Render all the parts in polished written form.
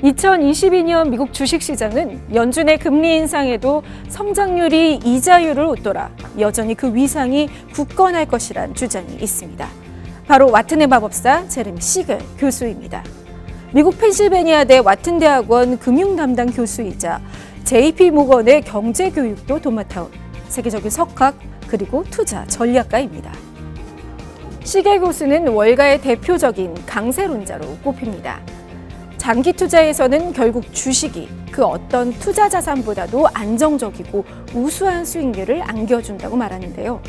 2022년 미국 주식시장은 연준의 금리 인상에도 성장률이 이자율을 웃돌아 여전히 그 위상이 굳건할 것이란 주장이 있습니다. 바로 와튼의 마법사 제레미시겔 교수입니다. 미국 펜실베니아대 와튼 대학원 금융 담당 교수이자 JP 모건의 경제 교육도 도맡아온 세계적인 석학 그리고 투자 전략가입니다. 시겔 교수는 월가의 대표적인 강세론자로 꼽힙니다. 장기 투자에서는 결국 주식이 그 어떤 투자 자산보다도 안정적이고 우수한 수익률을 안겨준다고 말하는데요.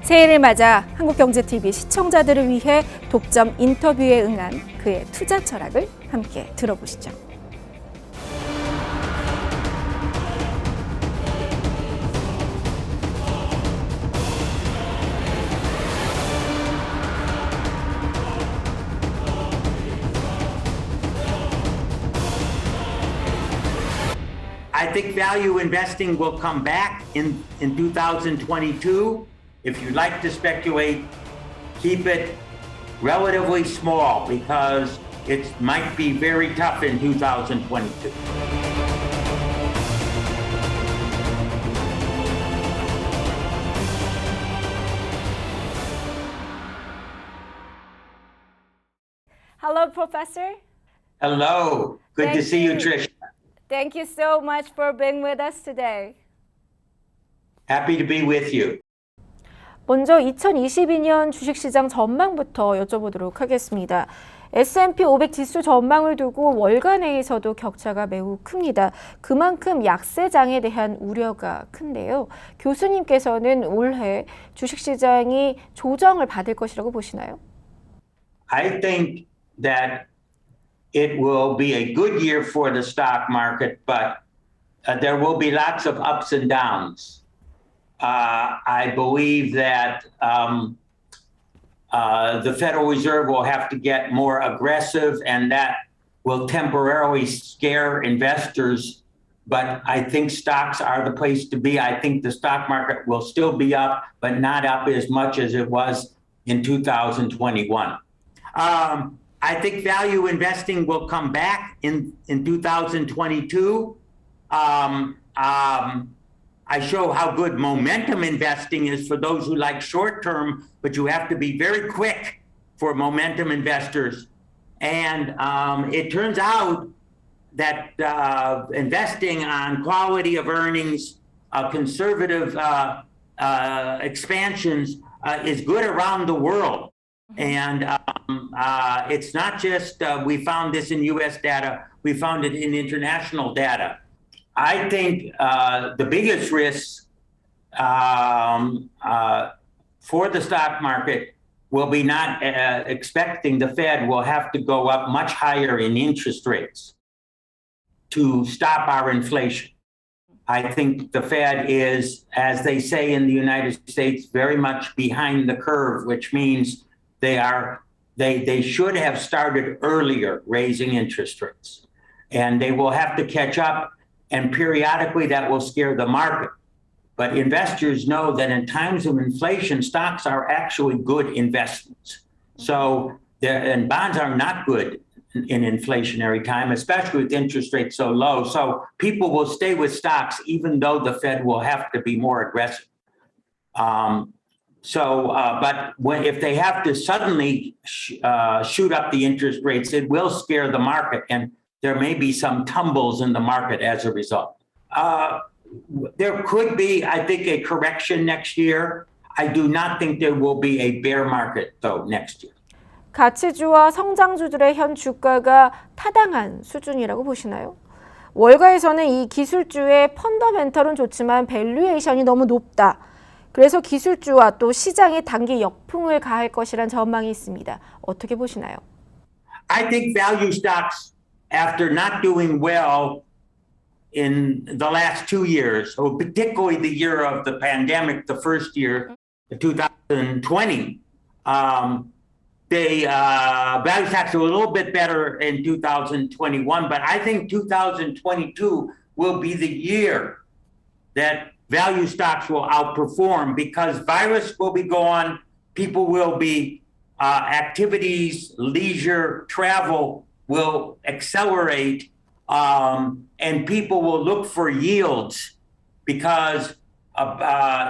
새해를 맞아 한국경제TV 시청자들을 위해 독점 인터뷰에 응한 그의 투자 철학을 함께 들어보시죠. I think value investing will come back in 2022. If you'd like to speculate, keep it relatively small because it might be very tough in 2022. Hello, Professor. Hello. Good to see you, Trish. Thank you so much for being with us today. Happy to be with you. 먼저 2022년 주식시장 전망부터 여쭤보도록 하겠습니다. S&P 500 지수 전망을 두고 월가 내에서도 격차가 매우 큽니다. 그만큼 약세장에 대한 우려가 큰데요. 교수님께서는 올해 주식시장이 조정을 받을 것이라고 보시나요? I think that it will be a good year for the stock market, but there will be lots of ups and downs. I believe that the Federal Reserve will have to get more aggressive, and that will temporarily scare investors. But I think stocks are the place to be. I think the stock market will still be up, but not up as much as it was in 2021. I think value investing will come back in 2022. I show how good momentum investing is for those who like short term, but you have to be very quick for momentum investors. And it turns out that investing on quality of earnings, conservative expansions is good around the world. And it's not just we found this in U.S. data, we found it in international data. I think the biggest risk for the stock market will be not expecting the Fed will have to go up much higher in interest rates to stop our inflation. I think the Fed is, as they say in the United States, very much behind the curve, which means they should have started earlier raising interest rates, and they will have to catch up, and periodically that will scare the market. But investors know that in times of inflation, stocks are actually good investments. And bonds are not good in inflationary time, especially with interest rates so low. So people will stay with stocks even though the Fed will have to be more aggressive. If they have to suddenly shoot up the interest rates, it will scare the market, and there may be some tumbles in the market as a result. There could be, I think, a correction next year. I do not think there will be a bear market, though, next year. 가치주와 성장주들의 현 주가가 타당한 수준이라고 보시나요? 월가에서는 이 기술주의 펀더멘털은 좋지만 밸류에이션이 너무 높다. 그래서 기술주와 또 시장에 단기 역풍을 가할 것이란 전망이 있습니다. 어떻게 보시나요? I think value stocks, after not doing well in the last 2 years, or particularly the year of the pandemic, the first year, 2020, value stocks are a little bit better in 2021, but I think 2022 will be the year that value stocks will outperform because virus will be gone, people will be, activities, leisure, travel will accelerate, and people will look for yields because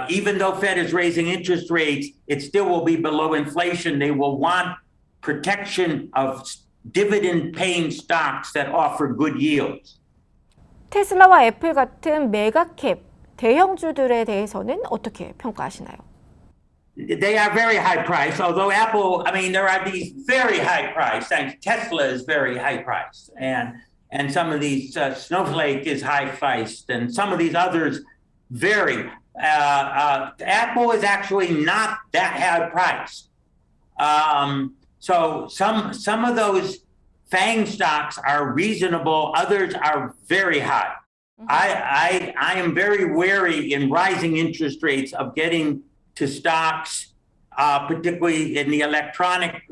even though Fed is raising interest rates, it still will be below inflation. They will want protection of dividend-paying stocks that offer good yields. 테슬라와 애플 같은 메가캡 대형주들에 대해서는 어떻게 평가하시나요? They are very high priced, although Apple, I mean, there are these very high priced, and Tesla is very high priced, and some of these, Snowflake is high priced, and some of these others very. Apple is actually not that high priced. So some of those FANG stocks are reasonable, others are very high. I am very wary in rising interest rates of getting to stocks, particularly in the electronic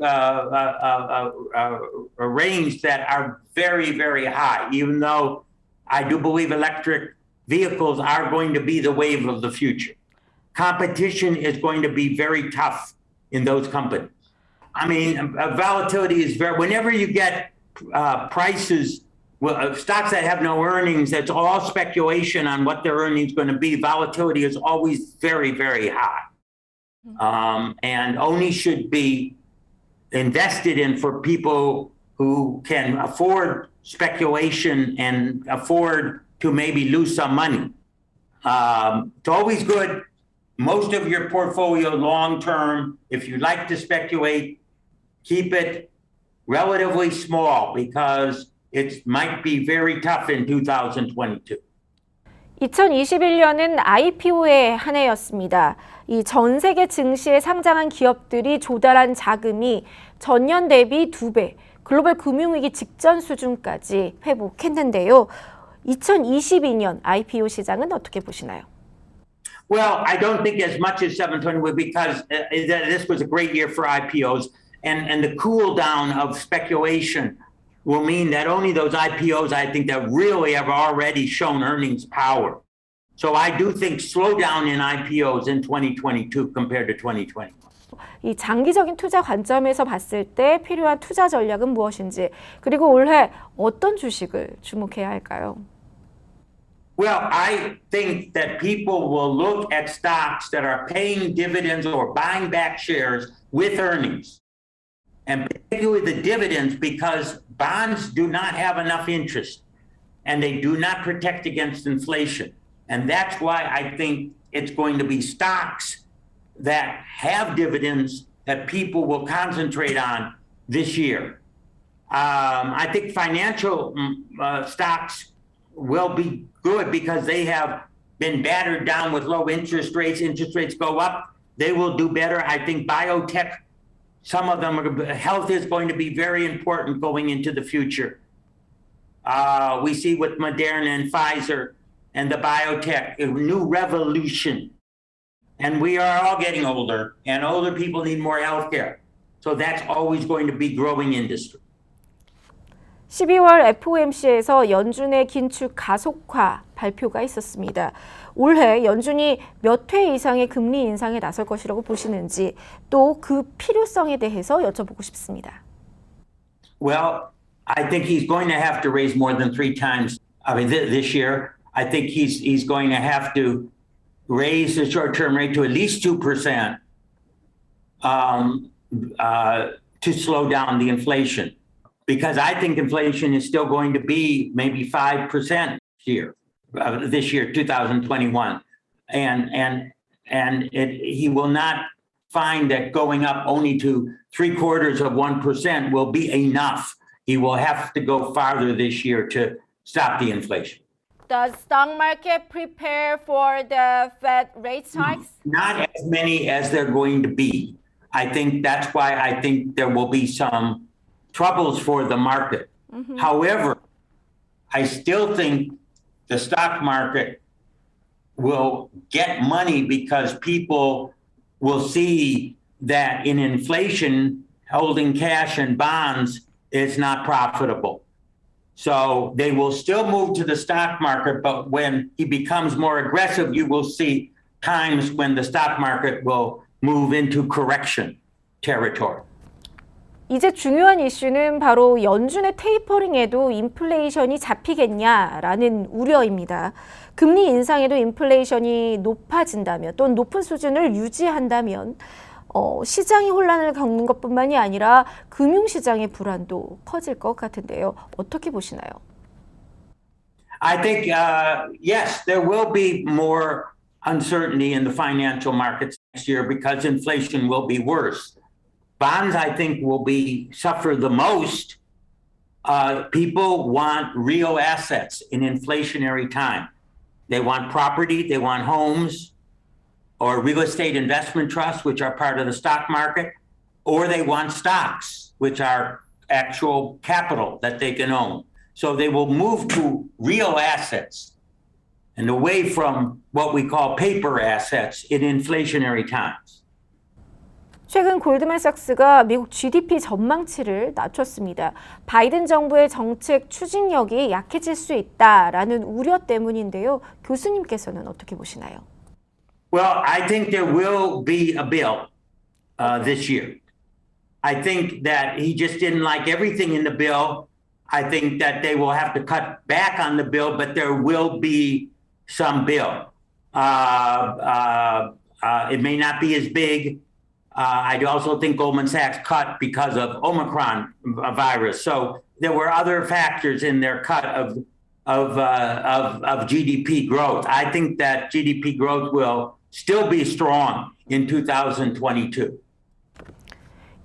range that are very, very high, even though I do believe electric vehicles are going to be the wave of the future. Competition is going to be very tough in those companies. I mean, volatility is whenever you get prices, stocks that have no earnings, that's all speculation on what their earnings going to be. Volatility is always very, very high. And only should be invested in for people who can afford speculation and afford to maybe lose some money. It's always good. Most of your portfolio long-term, if you like to speculate, keep it relatively small because it might be very tough in 2022. 2021년은 IPO의 한 해였습니다. 이 전 세계 증시에 상장한 기업들이 조달한 자금이 전년 대비 2배, 글로벌 금융위기 직전 수준까지 회복했는데요. 2022년 IPO 시장은 어떻게 보시나요? Well, I don't think as much as 720 because this was a great year for IPOs, and the cool down of speculation will mean that only those IPOs, I think, that really have already shown earnings power. So I do think slowdown in IPOs in 2022 compared to 2021. 이 장기적인 투자 관점에서 봤을 때 필요한 투자 전략은 무엇인지, 그리고 올해 어떤 주식을 주목해야 할까요? Well, I think that people will look at stocks that are paying dividends or buying back shares with earnings, and particularly the dividends, because bonds do not have enough interest and they do not protect against inflation. And that's why I think it's going to be stocks that have dividends that people will concentrate on this year. I think financial stocks will be good because they have been battered down with low interest rates. Interest rates go up, they will do better. I think biotech, some of them, health is going to be very important going into the future. We see with Moderna and Pfizer and the biotech, a new revolution. And we are all getting older, and older people need more healthcare. So that's always going to be growing industry. 12월 FOMC에서 연준의 긴축 가속화 발표가 있었습니다. 올해 연준이 몇 회 이상의 금리 인상에 나설 것이라고 보시는지, 또 그 필요성에 대해서 여쭤보고 싶습니다. Well, I think he's going to have to raise more than 3 times. I mean, this year, I think he's going to have to raise the short-term rate to at least 2% to slow down the inflation. Because I think inflation is still going to be maybe 5% this year, 2021. And he will not find that going up only to 0.75% will be enough. He will have to go farther this year to stop the inflation. Does stock market prepare for the Fed rate hikes? Not as many as they're going to be. I think that's why I think there will be some troubles for the market. However, I still think the stock market will get money because people will see that in inflation, holding cash and bonds is not profitable. So they will still move to the stock market, but when he becomes more aggressive, you will see times when the stock market will move into correction territory. 이제 중요한 이슈는 바로 연준의 테이퍼링에도 인플레이션이 잡히겠냐라는 우려입니다. 금리 인상에도 인플레이션이 높아진다면 또는 높은 수준을 유지한다면 시장이 혼란을 겪는 것뿐만이 아니라 금융시장의 불안도 커질 것 같은데요. 어떻게 보시나요? I think, yes, there will be more uncertainty in the financial markets next year because inflation will be worse. Bonds, I think, will suffer the most. People want real assets in inflationary time. They want property, they want homes, or real estate investment trusts, which are part of the stock market, or they want stocks, which are actual capital that they can own. So they will move to real assets and away from what we call paper assets in inflationary times. 최근 골드만삭스가 미국 GDP 전망치를 낮췄습니다. 바이든 정부의 정책 추진력이 약해질 수 있다라는 우려 때문인데요. 교수님께서는 어떻게 보시나요? Well, I think there will be a bill this year. I think that he just didn't like everything in the bill. I think that they will have to cut back on the bill, but there will be some bill. It may not be as big. I also think Goldman Sachs cut because of Omicron virus. So there were other factors in their cut of GDP growth. I think that GDP growth will still be strong in 2022.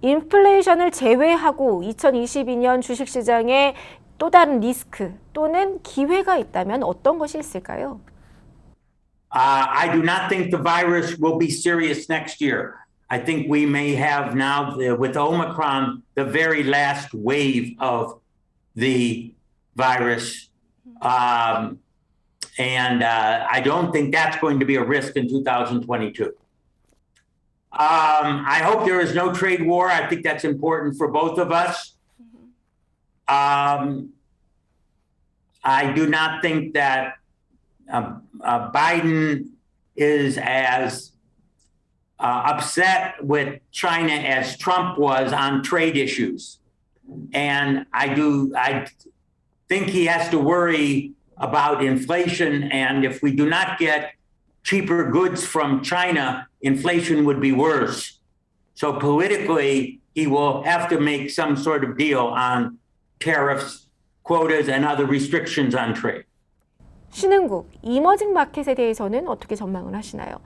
인플레이션을 제외하고 2022년 주식시장에 또 다른 리스크 또는 기회가 있다면 어떤 것이 있을까요? I do not think the virus will be serious next year. I think we may have now, with Omicron, the very last wave of the virus. And I don't think that's going to be a risk in 2022. I hope there is no trade war. I think that's important for both of us. I do not think that Biden is as upset with China as Trump was on trade issues. And I think he has to worry about inflation. And if we do not get cheaper goods from China, inflation would be worse. So politically, he will have to make some sort of deal on tariffs, quotas, and other restrictions on trade. 신흥국, 이머징 마켓에 대해서는 어떻게 전망을 하시나요?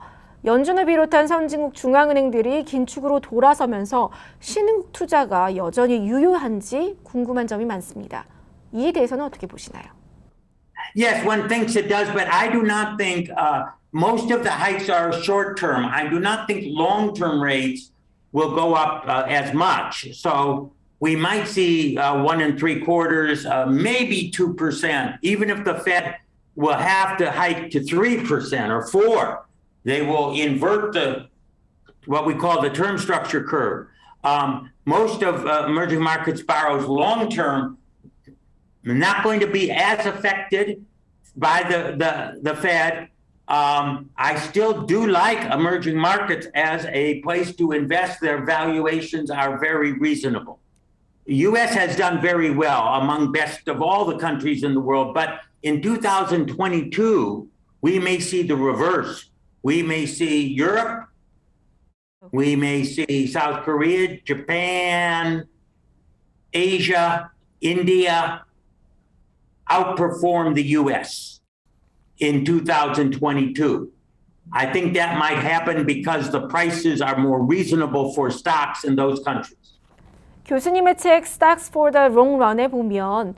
연준을 비롯한 선진국 중앙은행들이 긴축으로 돌아서면서 신흥국 투자가 여전히 유효한지 궁금한 점이 많습니다. 이에 대해서는 어떻게 보시나요? Yes, one thinks it does, but I do not think most of the hikes are short term. I do not think long term rates will go up as much. So we might see 1 3/4, maybe 2%, even if the Fed will have to hike to 3% or 4%. They will invert what we call the term structure curve. Most of emerging markets borrows long term, not going to be as affected by the Fed. I still do like emerging markets as a place to invest. Their valuations are very reasonable. The U.S. has done very well among best of all the countries in the world, but in 2022, we may see the reverse. We may see Europe, we may see South Korea, Japan, Asia, India outperform the U.S. in 2022. I think that might happen because the prices are more reasonable for stocks in those countries. 교수님의 책 Stocks for the Long Run에 보면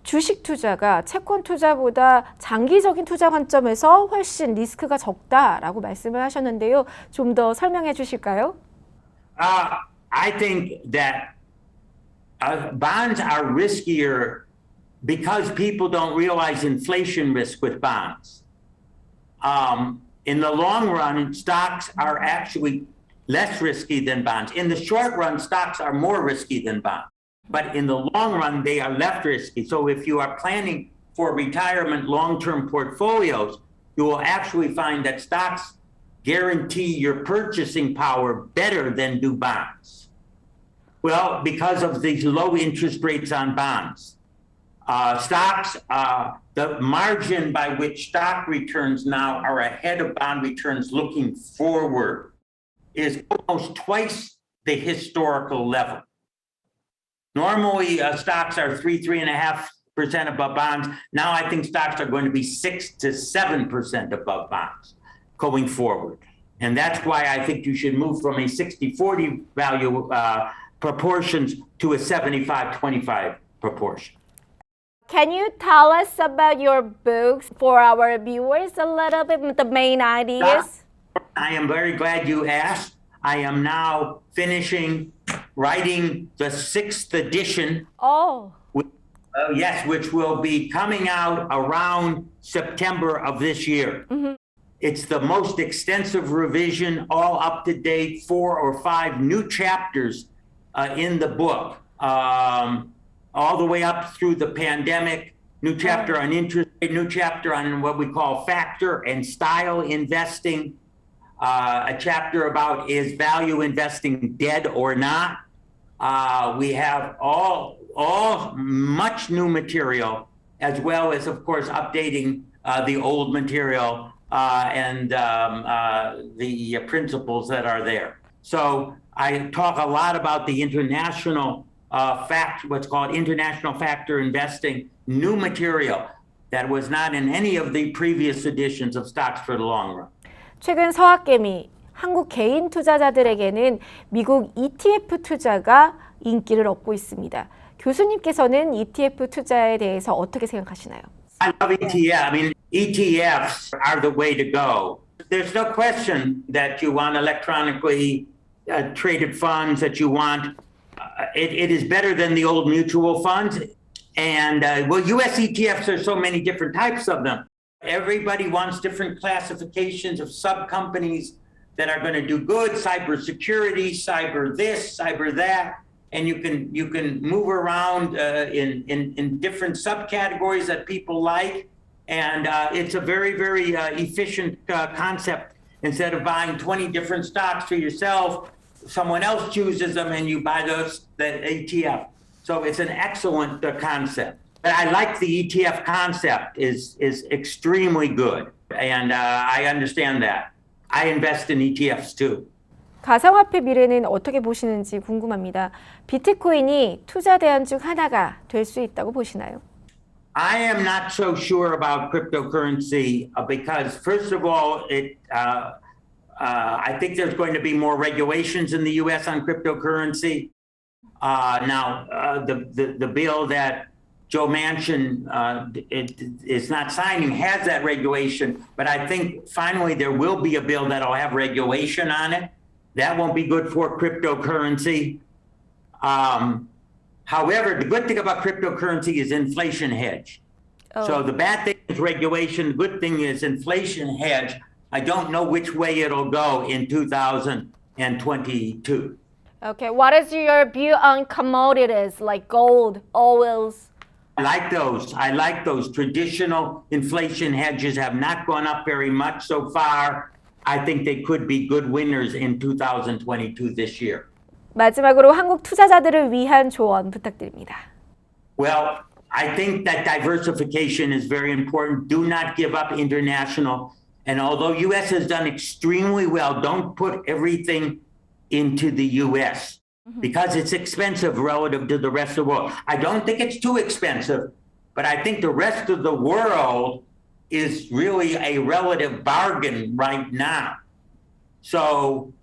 주식 투자가 채권 투자보다 장기적인 투자 관점에서 훨씬 리스크가 적다라고 말씀을 하셨는데요. 좀 더 설명해 주실까요? I think that bonds are riskier because people don't realize inflation risk with bonds. In the long run, stocks are actually less risky than bonds. In the short run, stocks are more risky than bonds. But in the long run, they are less risky. So if you are planning for retirement long-term portfolios, you will actually find that stocks guarantee your purchasing power better than do bonds. Well, because of these low interest rates on bonds. Stocks, the margin by which stock returns now are ahead of bond returns looking forward is almost twice the historical level. Normally, stocks are 3.5% above bonds. Now I think stocks are going to be 6 to 7% above bonds going forward. And that's why I think you should move from a 60-40 value proportions to a 75-25 proportion. Can you tell us about your books for our viewers a little bit, the main ideas? I am very glad you asked. I am now finishing writing the 6th edition. Oh. Yes, which will be coming out around September of this year. Mm-hmm. It's the most extensive revision, all up to date, 4 or 5 new chapters in the book. All the way up through the pandemic, new chapter on interest rate, new chapter on what we call factor and style investing, a chapter about is value investing dead or not. We have all much new material, as well as, of course, updating the old material and the principles that are there. So I talk a lot about the international what's called international factor investing, new material that was not in any of the previous editions of Stocks for the Long Run. 최근 서학개미, 한국 개인 투자자들에게는 미국 ETF 투자가 인기를 얻고 있습니다. 교수님께서는 ETF 투자에 대해서 어떻게 생각하시나요? I love ETF. I mean, ETFs are the way to go. There's no question that you want electronically traded funds, that you want it is better than the old mutual funds. And well, US ETFs, there's so many different types of them. Everybody wants different classifications of sub-companies that are going to do good, cybersecurity, cyber this, cyber that. And you can move around in different subcategories that people like. And it's a very, very efficient concept. Instead of buying 20 different stocks for yourself, someone else chooses them and you buy the ETF. So it's an excellent concept. But I like the ETF concept is extremely good. And I understand that. I invest in ETFs too. 가상화폐 미래는 어떻게 보시는지 궁금합니다. 비트코인이 투자 대안 중 하나가 될 수 있다고 보시나요? I am not so sure about cryptocurrency because, first of all, I think there's going to be more regulations in the U.S. on cryptocurrency. Now, the bill that Joe Manchin is not signing has that regulation, but I think finally there will be a bill that'll have regulation on it. That won't be good for cryptocurrency. However, the good thing about cryptocurrency is inflation hedge. Oh. So the bad thing is regulation. The good thing is inflation hedge. I don't know which way it'll go in 2022. Okay, what is your view on commodities like gold, oils? I like those. Traditional inflation hedges have not gone up very much so far. I think they could be good winners in 2022 this year. 마지막으로 한국 투자자들을 위한 조언 부탁드립니다. Well, I think that diversification is very important. Do not give up international. And although U.S. has done extremely well, don't put everything into the U.S. because it's expensive relative to the rest of the world. I don't think it's too expensive, but I think the rest of the world is really a relative bargain right now. So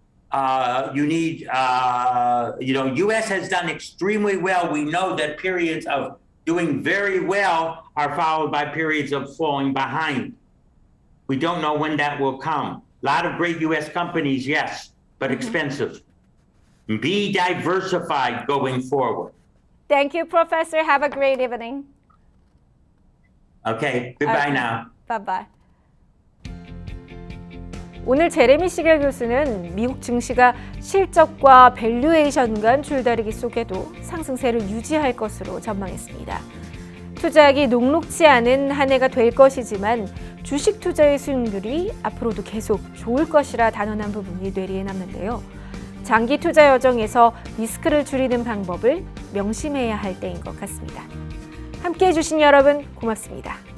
you need, U.S. has done extremely well. We know that periods of doing very well are followed by periods of falling behind. We don't know when that will come. A lot of great U.S. companies, yes, but expensive. Be diversified going forward. Thank you, Professor. Have a great evening. Okay, goodbye now. Bye-bye. 오늘 제레미시겔 교수는 미국 증시가 실적과 밸류에이션 간 줄다리기 속에도 상승세를 유지할 것으로 전망했습니다. 투자하기 녹록지 않은 한 해가 될 것이지만 주식 투자의 수익률이 앞으로도 계속 좋을 것이라 단언한 부분이 뇌리에 남는데요. 장기 투자 여정에서 리스크를 줄이는 방법을 명심해야 할 때인 것 같습니다. 함께해 주신 여러분 고맙습니다.